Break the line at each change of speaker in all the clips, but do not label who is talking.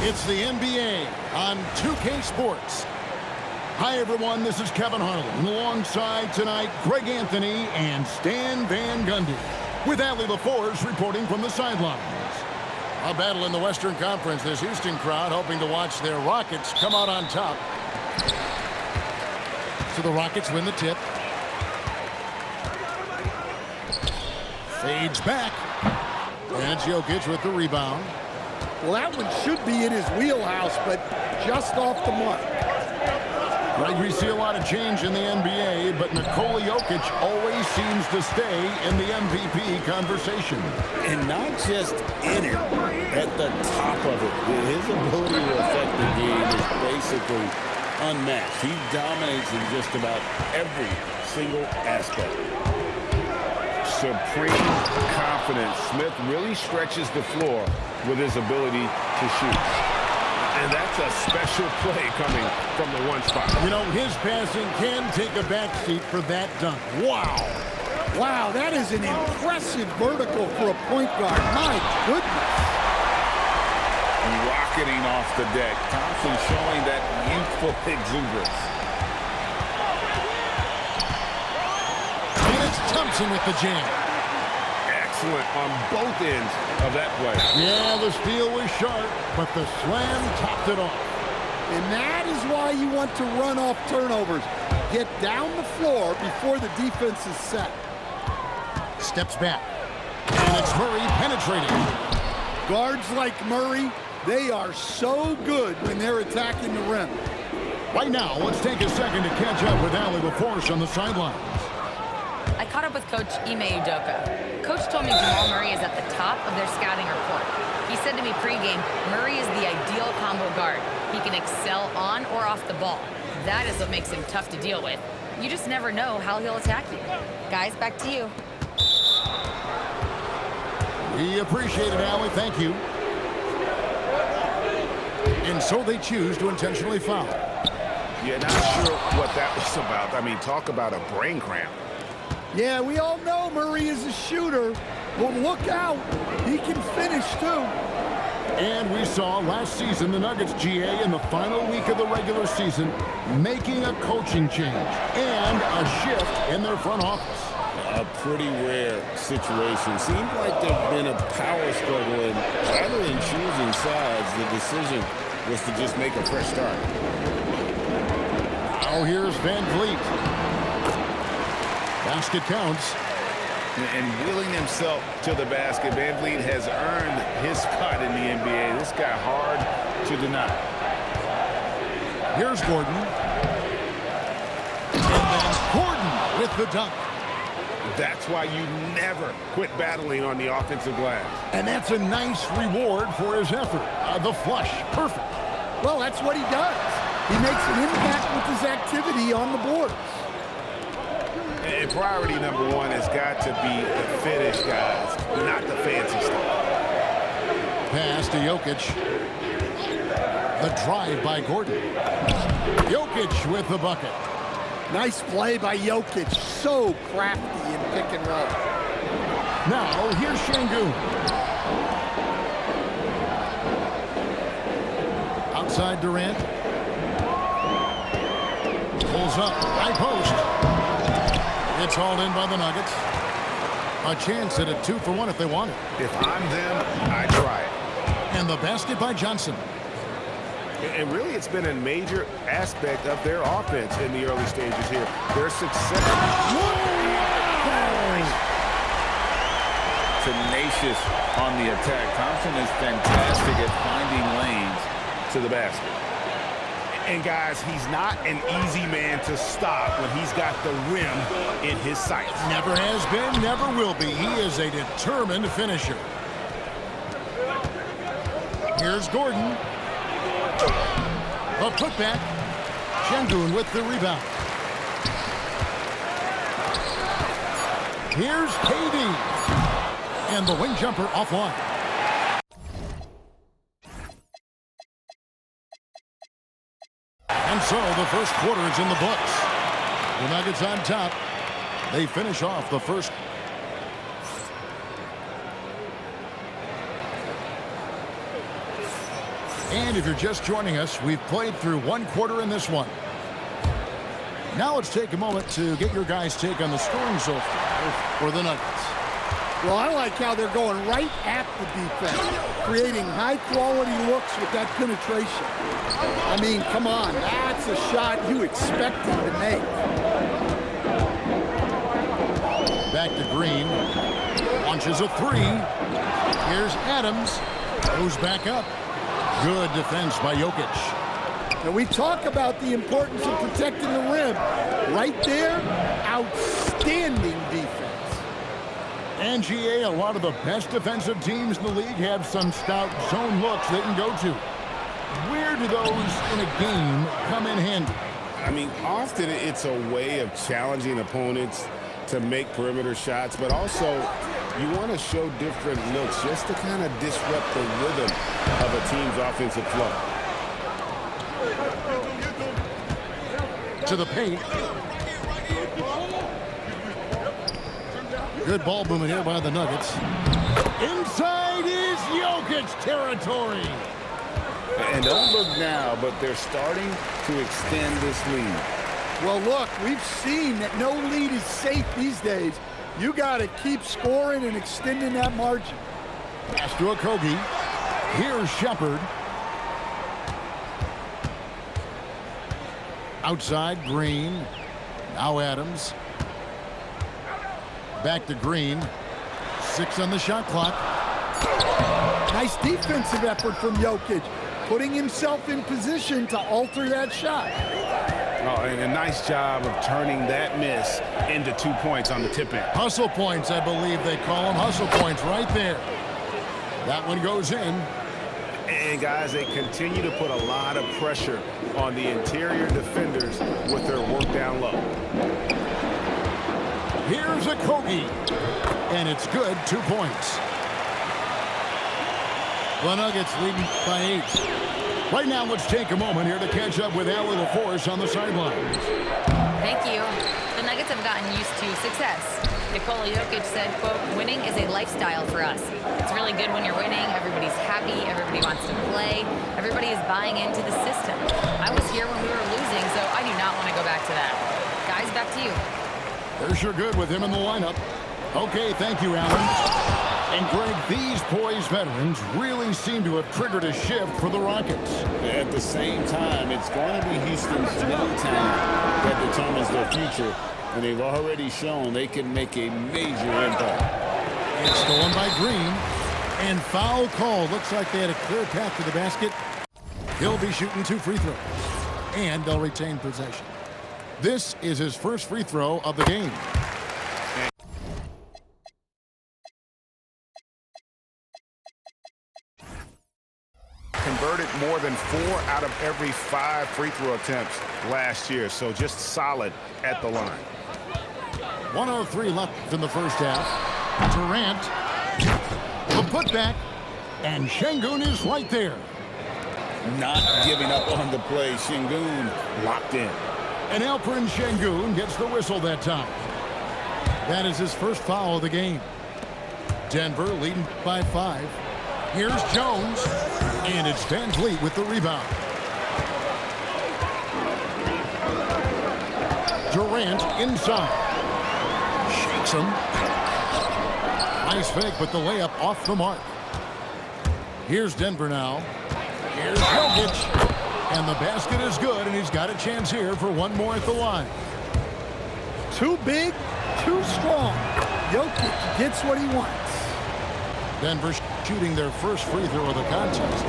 It's the NBA on 2K Sports. Hi, everyone. This is Kevin Harlan. Alongside tonight, Greg Anthony and Stan Van Gundy. With Allie LaForce reporting from the sidelines. A battle in the Western Conference. This Houston crowd hoping to watch their Rockets come out on top. So the Rockets win the tip. Fades back. And it's Jokic with the rebound.
Well, that one should be in his wheelhouse, but just off the mark.
Right, we see a lot of change in the NBA, but Nikola Jokic always seems to stay in the MVP conversation.
And not just in it, at the top of it. His ability to affect the game is basically unmatched. He dominates in just about every single aspect.
Supreme confidence. Smith really stretches the floor with his ability to shoot. And that's a special play coming from the one spot.
You know, his passing can take a backseat for that dunk. Wow.
Wow, that is an impressive vertical for a point guard. My goodness.
Rocketing off the deck. Thompson showing that youthful exuberance.
And it's Thompson with the jam.
Excellent on both ends of that play.
Yeah, the steal was sharp, but the slam topped it off.
And that is why you want to run off turnovers. Get down the floor before the defense is set.
Steps back. And it's Murray penetrating.
Guards like Murray, they are so good when they're attacking the rim.
Right now, let's take a second to catch up with Allie LaForce on the sidelines.
I caught up with Coach Ime Udoka. Coach told me Jamal Murray is at the top of their scouting report. He said to me pregame, Murray is the ideal combo guard. He can excel on or off the ball. That is what makes him tough to deal with. You just never know how he'll attack you. Guys, back to you.
We appreciate it, Allie. Thank you. And so they choose to intentionally foul.
Yeah, not sure what that was about. I mean, talk about a brain cramp.
Yeah, we all know Murray is a shooter, but look out. He can finish, too.
And we saw last season the Nuggets, GA, in the final week of the regular season, making a coaching change and a shift in their front office.
A pretty rare situation. Seemed like there's been a power struggle, and rather than choosing sides, the decision was to just make a fresh start.
Now here's Van Vliet. Basket counts.
And wheeling himself to the basket, Van Vliet has earned his spot in the NBA. This guy hard to deny.
Here's Gordon. And then Gordon with the dunk.
That's why you never quit battling on the offensive glass.
And that's a nice reward for his effort. The flush. Perfect.
Well, that's what he does. He makes an impact with his activity on the boards.
And priority number one has got to be the finish, guys, not the fancy stuff.
Pass to Jokic. The drive by Gordon. Jokic with the bucket.
Nice play by Jokic. So crafty in pick and roll.
Now, here's Şengün. Outside Durant. Pulls up. High post. It's hauled in by the Nuggets. A chance at a 2-for-1 if they want it.
If I'm them, I try it.
And the basket by Johnson.
And really, it's been a major aspect of their offense in the early stages here. Their success.
Tenacious on the attack. Thompson is fantastic at finding lanes to the basket.
And guys, he's not an easy man to stop when he's got the rim in his sights.
Never has been, never will be. He is a determined finisher. Here's Gordon. The putback. Şengün with the rebound. Here's KD. And the wing jumper offline. And so the first quarter is in the books. The Nuggets on top. They finish off the first. And if you're just joining us, we've played through one quarter in this one. Now let's take a moment to get your guys' take on the scoring so far for the Nuggets.
Well, I like how they're going right at the defense, creating high-quality looks with that penetration. I mean, come on, that's a shot you expect him to make.
Back to Green. Launches a three. Here's Adams. Goes back up. Good defense by Jokic.
And we talk about the importance of protecting the rim. Right there, outstanding defense.
And GA, a lot of the best defensive teams in the league have some stout zone looks they can go to. Where do those in a game come in handy?
I mean, often it's a way of challenging opponents to make perimeter shots, but also you want to show different looks just to kind of disrupt the rhythm of a team's offensive flow.
To the paint. Good ball movement here by the Nuggets. Inside is Jokic territory.
And don't look now, but they're starting to extend this lead.
Well, look, we've seen that no lead is safe these days. You got to keep scoring and extending that margin.
Pass to Okogie. Here's Shepherd. Outside, Green. Now Adams. Back to Green. 6 on the shot clock.
Nice defensive effort from Jokic, putting himself in position to alter that shot.
Oh, and a nice job of turning that miss into 2 points on the tip-in.
Hustle points, I believe they call them. Hustle points right there. That one goes in.
And, guys, they continue to put a lot of pressure on the interior defenders with their work down low.
Here's Okogie. And it's good, 2 points. The Nuggets leading by 8. Right now, let's take a moment here to catch up with Allie LaForce on the sidelines.
Thank you. The Nuggets have gotten used to success. Nikola Jokic said, quote, "Winning is a lifestyle for us. It's really good when you're winning. Everybody's happy. Everybody wants to play. Everybody is buying into the system. I was here when we were losing, so I do not want to go back to that." Guys, back to you.
They're sure good with him in the lineup. Okay, thank you, Allen. And, Greg, these poised veterans really seem to have triggered a shift for the Rockets.
At the same time, it's going to be Houston's young talent that determines their future, and they've already shown they can make a major impact.
It's stolen by Green. And foul call. Looks like they had a clear path to the basket. He'll be shooting 2 free throws. And they'll retain possession. This is his first free throw of the game.
Converted more than 4 out of every 5 free throw attempts last year, so just solid at the line.
1:03 left in the first half. Durant, the putback, and Şengün is right there.
Not giving up on the play. Şengün locked in.
And Alperen Şengün gets the whistle that time. That is his first foul of the game. Denver leading by 5. Here's Jones, and it's Van Vliet with the rebound. Durant inside. Shakes him. Nice fake, but the layup off the mark. Here's Denver now. Here's Jokic. And the basket is good, and he's got a chance here for one more at the line.
Too big, too strong. Jokic gets what he wants.
Denver shooting their first free throw of the contest.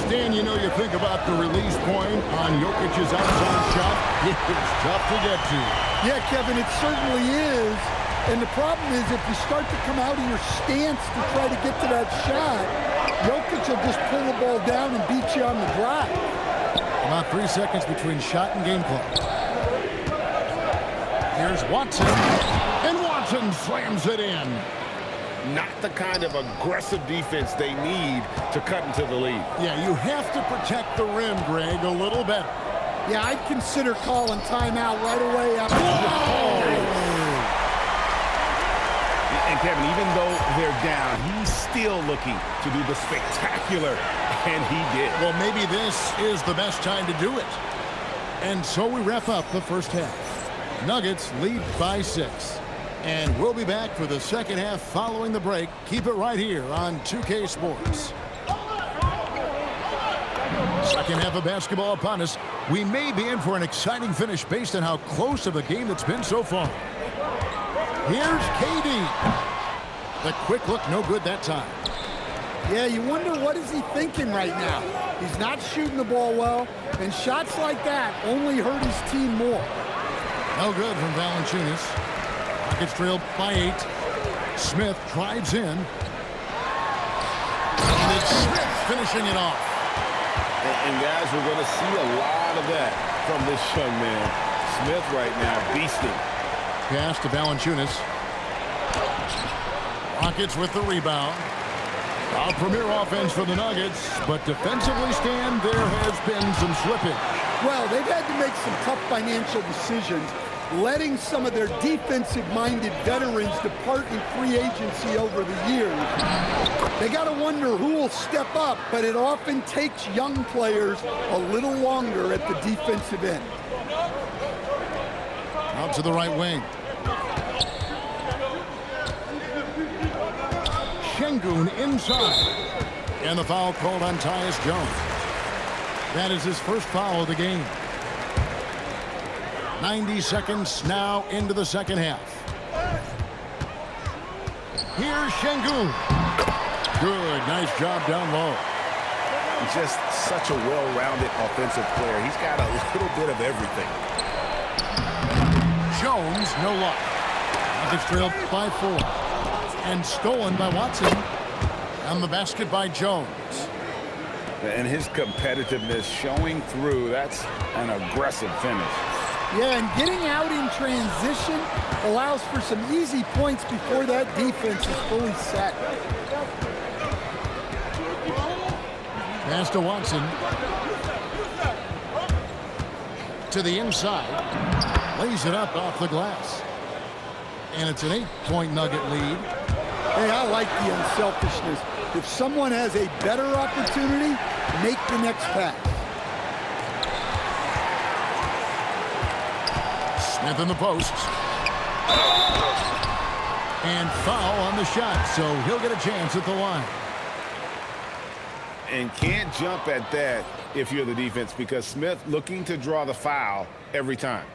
Stan, you know, you think about the release point on Jokic's outside shot. It's tough to get to.
Yeah, Kevin, it certainly is. And the problem is if you start to come out of your stance to try to get to that shot, Jokic will just pull the ball down and beat you on the drive.
About 3 seconds between shot and game clock. Here's Watson. And Watson slams it in.
Not the kind of aggressive defense they need to cut into the lead.
Yeah, you have to protect the rim, Greg, a little better.
Yeah, I'd consider calling timeout right away after the call.
And Kevin, even though they're down, he's still looking to do the spectacular, and he did.
Well, maybe this is the best time to do it. And so we wrap up the first half. Nuggets lead by 6. And we'll be back for the second half following the break. Keep it right here on 2K Sports. Second half of basketball upon us. We may be in for an exciting finish based on how close of a game it's been so far. Here's KD. The quick look, no good that time.
Yeah, you wonder what is he thinking right now. He's not shooting the ball well, and shots like that only hurt his team more.
No good from Valanciunas. Rockets trail by 8. Smith drives in. And it's Smith finishing it off.
And guys, we're going to see a lot of that from this young man. Smith right now beasting.
Pass to Valanciunas. Rockets with the rebound. A premier offense for the Nuggets, but defensively, Stan, there has been some slippage.
Well, they've had to make some tough financial decisions, letting some of their defensive-minded veterans depart in free agency over the years. They got to wonder who will step up, but it often takes young players a little longer at the defensive end.
Out to the right wing. Şengün inside. And the foul called on Tyus Jones. That is his first foul of the game. 90 seconds now into the second half. Here's Şengün. Good, nice job down low.
Just such a well-rounded offensive player. He's got a little bit of everything.
Jones, no luck. Nuggets trailed by 4. And stolen by Watson. On the basket by Jones.
And his competitiveness showing through. That's an aggressive finish.
Yeah, and getting out in transition allows for some easy points before that defense is fully set.
Pass to Watson. To the inside. Lays it up off the glass. And it's an 8-point Nugget lead.
Hey, I like the unselfishness. If someone has a better opportunity, make the next pass.
Smith in the posts. And foul on the shot, so he'll get a chance at the line.
And can't jump at that if you're the defense, because Smith looking to draw the foul every time.